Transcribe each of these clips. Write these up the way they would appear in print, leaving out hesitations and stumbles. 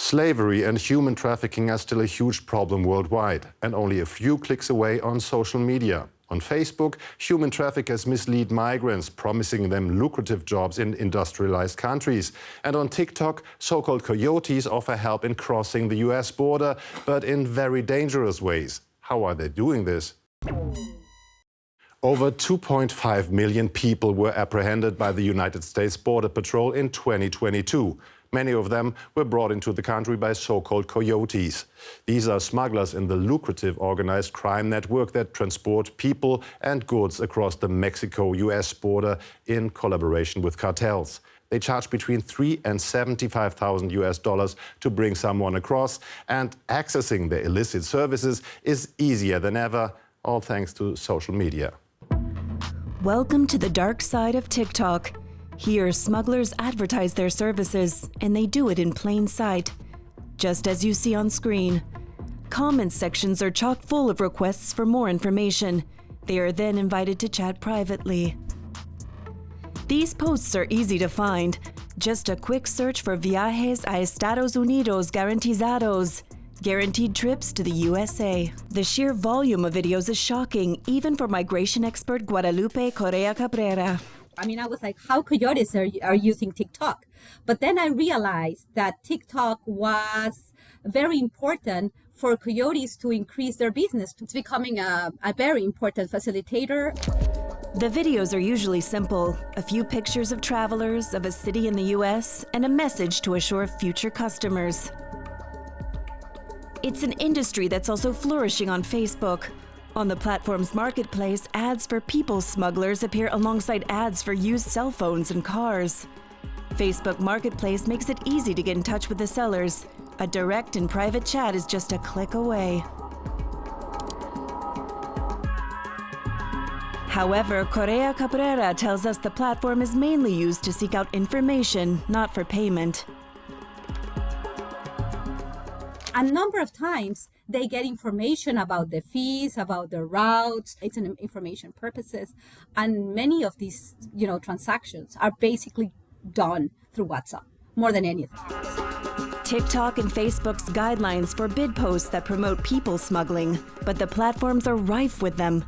Slavery and human trafficking are still a huge problem worldwide, and only a few clicks away on social media. On Facebook, human traffickers mislead migrants, promising them lucrative jobs in industrialized countries. And on TikTok, so-called coyotes offer help in crossing the US border, but in very dangerous ways. How are they doing this? Over 2.5 million people were apprehended by the United States Border Patrol in 2022. Many of them were brought into the country by so-called coyotes. These are smugglers in the lucrative organized crime network that transport people and goods across the Mexico-US border in collaboration with cartels. They charge between $3,000 and $75,000 to bring someone across, and accessing their illicit services is easier than ever, all thanks to social media. Welcome to the dark side of TikTok. Here, smugglers advertise their services, and they do it in plain sight, just as you see on screen. Comment sections are chock full of requests for more information. They are then invited to chat privately. These posts are easy to find. Just a quick search for Viajes a Estados Unidos Garantizados, guaranteed trips to the USA. The sheer volume of videos is shocking, even for migration expert Guadalupe Correa Cabrera. I mean, I was like, how coyotes are using TikTok? But then I realized that TikTok was very important for coyotes to increase their business. It's becoming a very important facilitator. The videos are usually simple: a few pictures of travelers, of a city in the US, and a message to assure future customers. It's an industry that's also flourishing on Facebook. On the platform's marketplace, ads for people smugglers appear alongside ads for used cell phones and cars. Facebook Marketplace makes it easy to get in touch with the sellers. A direct and private chat is just a click away. However, Correa Cabrera tells us the platform is mainly used to seek out information, not for payment. A number of times, they get information about the fees, about the routes. It's an information purposes. And many of these, transactions are basically done through WhatsApp, more than anything. TikTok and Facebook's guidelines forbid posts that promote people smuggling, but the platforms are rife with them.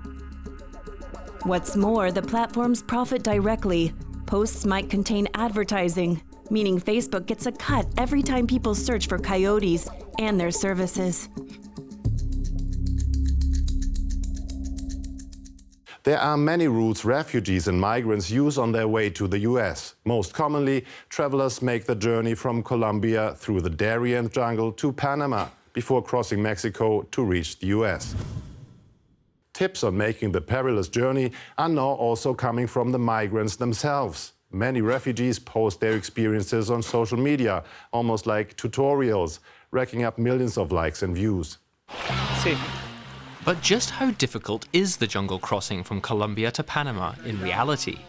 What's more, the platforms profit directly. Posts might contain advertising, meaning Facebook gets a cut every time people search for coyotes and their services. There are many routes refugees and migrants use on their way to the US. Most commonly, travelers make the journey from Colombia through the Darien jungle to Panama before crossing Mexico to reach the US. Tips on making the perilous journey are now also coming from the migrants themselves. Many refugees post their experiences on social media, almost like tutorials, racking up millions of likes and views. But just how difficult is the jungle crossing from Colombia to Panama in reality?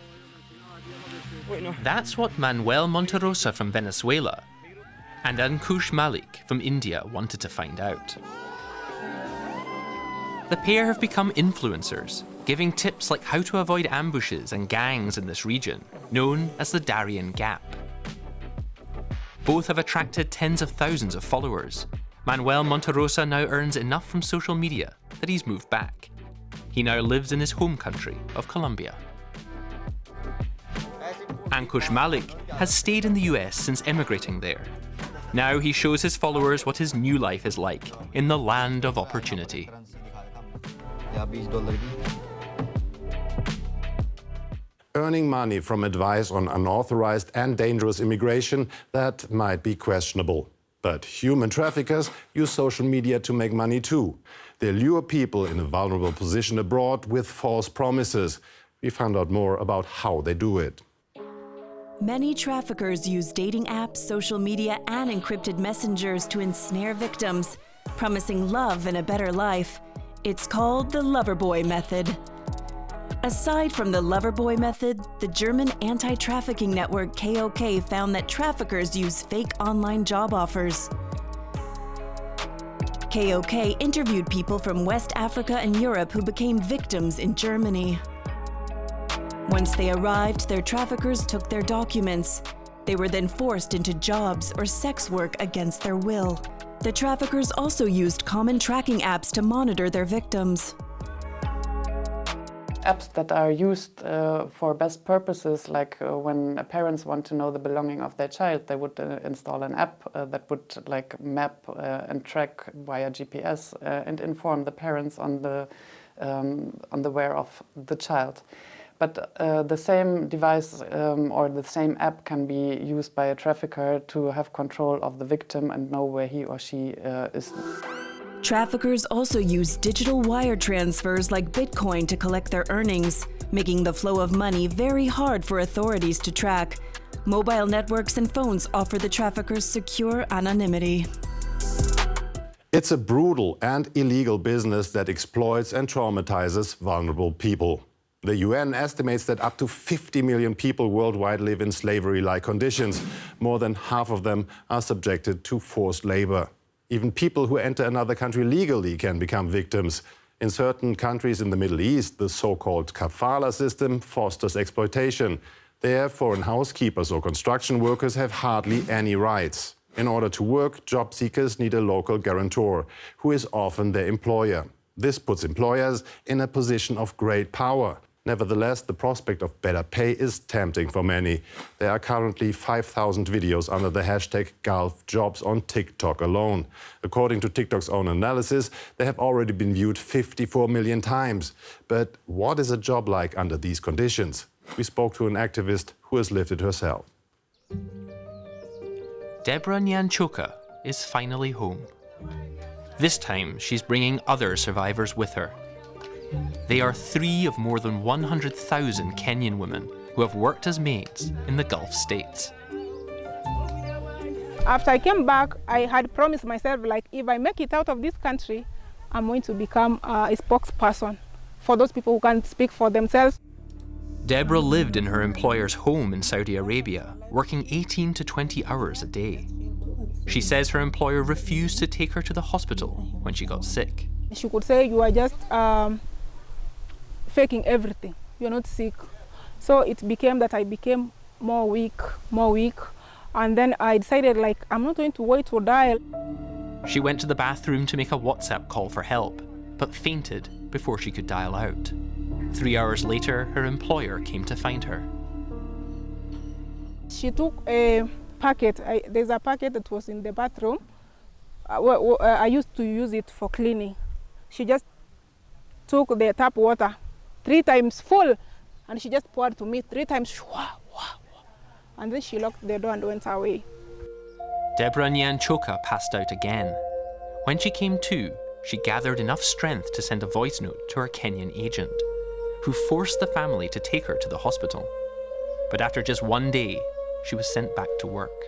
That's what Manuel Monterosa from Venezuela and Ankush Malik from India wanted to find out. The pair have become influencers, giving tips like how to avoid ambushes and gangs in this region, known as the Darien Gap. Both have attracted tens of thousands of followers. Manuel Monterosa now earns enough from social media that he's moved back. He now lives in his home country of Colombia. Ankush Malik has stayed in the US since emigrating there. Now he shows his followers what his new life is like in the land of opportunity. Earning money from advice on unauthorized and dangerous immigration, that might be questionable. But human traffickers use social media to make money too. They lure people in a vulnerable position abroad with false promises. We found out more about how they do it. Many traffickers use dating apps, social media, and encrypted messengers to ensnare victims, promising love and a better life. It's called the Loverboy method. Aside from the Loverboy method, the German anti-trafficking network KOK found that traffickers use fake online job offers. KOK interviewed people from West Africa and Europe who became victims in Germany. Once they arrived, their traffickers took their documents. They were then forced into jobs or sex work against their will. The traffickers also used common tracking apps to monitor their victims. Apps that are used for best purposes, like when parents want to know the belonging of their child, they would install an app that would map and track via GPS and inform the parents on the where of the child. But the same device or the same app can be used by a trafficker to have control of the victim and know where he or she is. Traffickers also use digital wire transfers like Bitcoin to collect their earnings, making the flow of money very hard for authorities to track. Mobile networks and phones offer the traffickers secure anonymity. It's a brutal and illegal business that exploits and traumatizes vulnerable people. The UN estimates that up to 50 million people worldwide live in slavery-like conditions. More than half of them are subjected to forced labor. Even people who enter another country legally can become victims. In certain countries in the Middle East, the so-called kafala system fosters exploitation. There, foreign housekeepers or construction workers have hardly any rights. In order to work, job seekers need a local guarantor, who is often their employer. This puts employers in a position of great power. Nevertheless, the prospect of better pay is tempting for many. There are currently 5,000 videos under the hashtag Gulf Jobs on TikTok alone. According to TikTok's own analysis, they have already been viewed 54 million times. But what is a job like under these conditions? We spoke to an activist who has lived it herself. Deborah Nyanchoka is finally home. This time, she's bringing other survivors with her. They are 3 of more than 100,000 Kenyan women who have worked as maids in the Gulf states. After I came back, I had promised myself, if I make it out of this country, I'm going to become a spokesperson for those people who can't speak for themselves. Deborah lived in her employer's home in Saudi Arabia, working 18 to 20 hours a day. She says her employer refused to take her to the hospital when she got sick. She could say, you are just faking everything. You're not sick. So it became that I became more weak. And then I decided, I'm not going to wait to die. She went to the bathroom to make a WhatsApp call for help, but fainted before she could dial out. 3 hours later, her employer came to find her. She took a packet. There's a packet that was in the bathroom. I used to use it for cleaning. She just took the tap water 3 times full, and she just poured to me 3 times. And then she locked the door and went away. Deborah Nyanchoka passed out again. When she came to, she gathered enough strength to send a voice note to her Kenyan agent, who forced the family to take her to the hospital. But after just 1 day, she was sent back to work.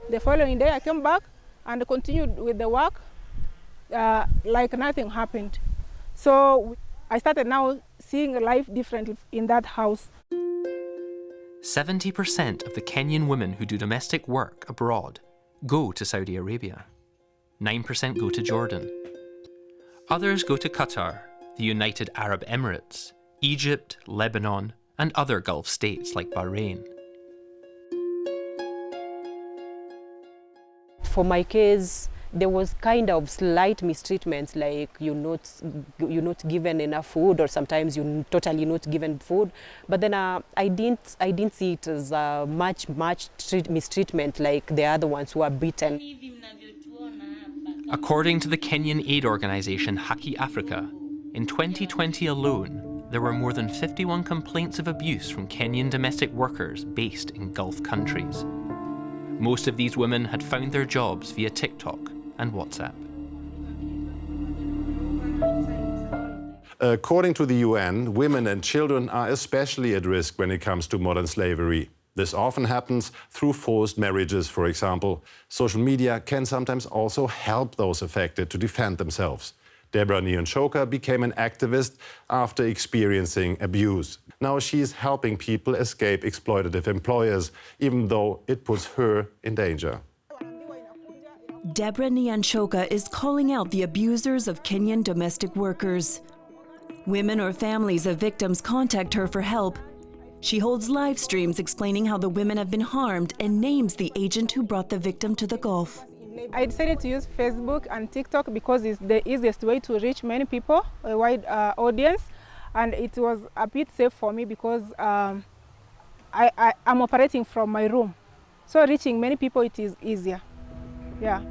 The following day, I came back and continued with the work like nothing happened. So I started now seeing life differently in that house. 70% of the Kenyan women who do domestic work abroad go to Saudi Arabia. 9% go to Jordan. Others go to Qatar, the United Arab Emirates, Egypt, Lebanon, and other Gulf states like Bahrain. For my case, there was kind of slight mistreatments, like you're not given enough food, or sometimes you're totally not given food. But then I didn't see it as much mistreatment like the other ones who are beaten. According to the Kenyan aid organisation Haki Africa, in 2020 alone, there were more than 51 complaints of abuse from Kenyan domestic workers based in Gulf countries. Most of these women had found their jobs via TikTok and WhatsApp. According to the UN, women and children are especially at risk when it comes to modern slavery. This often happens through forced marriages, for example. Social media can sometimes also help those affected to defend themselves. Deborah Nyanchoka became an activist after experiencing abuse. Now she is helping people escape exploitative employers, even though it puts her in danger. Deborah Nyanchoka is calling out the abusers of Kenyan domestic workers. Women or families of victims contact her for help. She holds live streams explaining how the women have been harmed and names the agent who brought the victim to the Gulf. I decided to use Facebook and TikTok because it's the easiest way to reach many people, a wide audience, and it was a bit safe for me because I'm operating from my room. So reaching many people, it is easier. Yeah.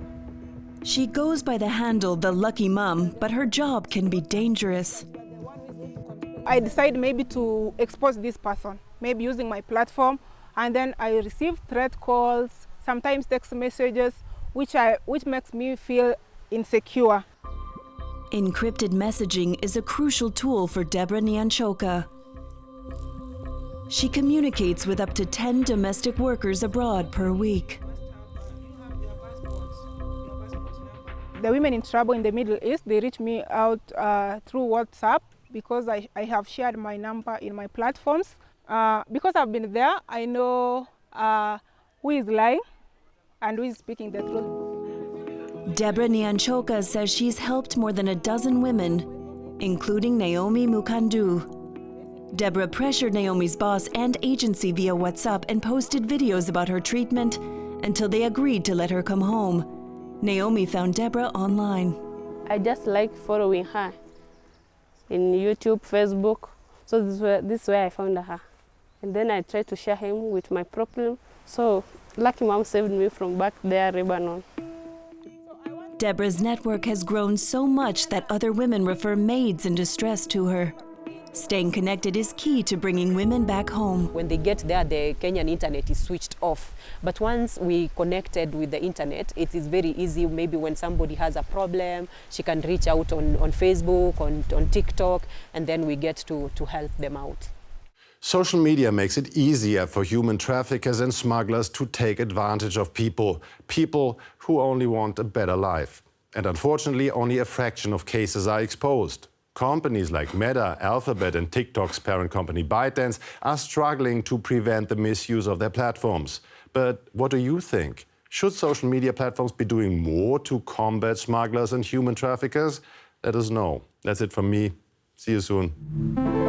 She goes by the handle The Lucky Mum, but her job can be dangerous. I decided maybe to expose this person, maybe using my platform, and then I receive threat calls, sometimes text messages, which makes me feel insecure. Encrypted messaging is a crucial tool for Deborah Nyanshoka. She communicates with up to 10 domestic workers abroad per week. The women in trouble in the Middle East, they reach me out through WhatsApp because I have shared my number in my platforms. Because I've been there, I know who is lying and who is speaking the truth. Deborah Nyanshoka says she's helped more than a dozen women, including Naomi Mukandu. Deborah pressured Naomi's boss and agency via WhatsApp and posted videos about her treatment until they agreed to let her come home. Naomi found Deborah online. I just like following her in YouTube, Facebook. So this is where I found her. And then I tried to share him with my problem. So Lucky Mom saved me from back there, Lebanon. Deborah's network has grown so much that other women refer maids in distress to her. Staying connected is key to bringing women back home. When they get there, the Kenyan internet is switched off. But once we connected with the internet, it is very easy. Maybe when somebody has a problem, she can reach out on Facebook, on TikTok, and then we get to help them out. Social media makes it easier for human traffickers and smugglers to take advantage of people who only want a better life. And unfortunately, only a fraction of cases are exposed. Companies like Meta, Alphabet and TikTok's parent company ByteDance are struggling to prevent the misuse of their platforms. But what do you think? Should social media platforms be doing more to combat smugglers and human traffickers? Let us know. That's it from me. See you soon.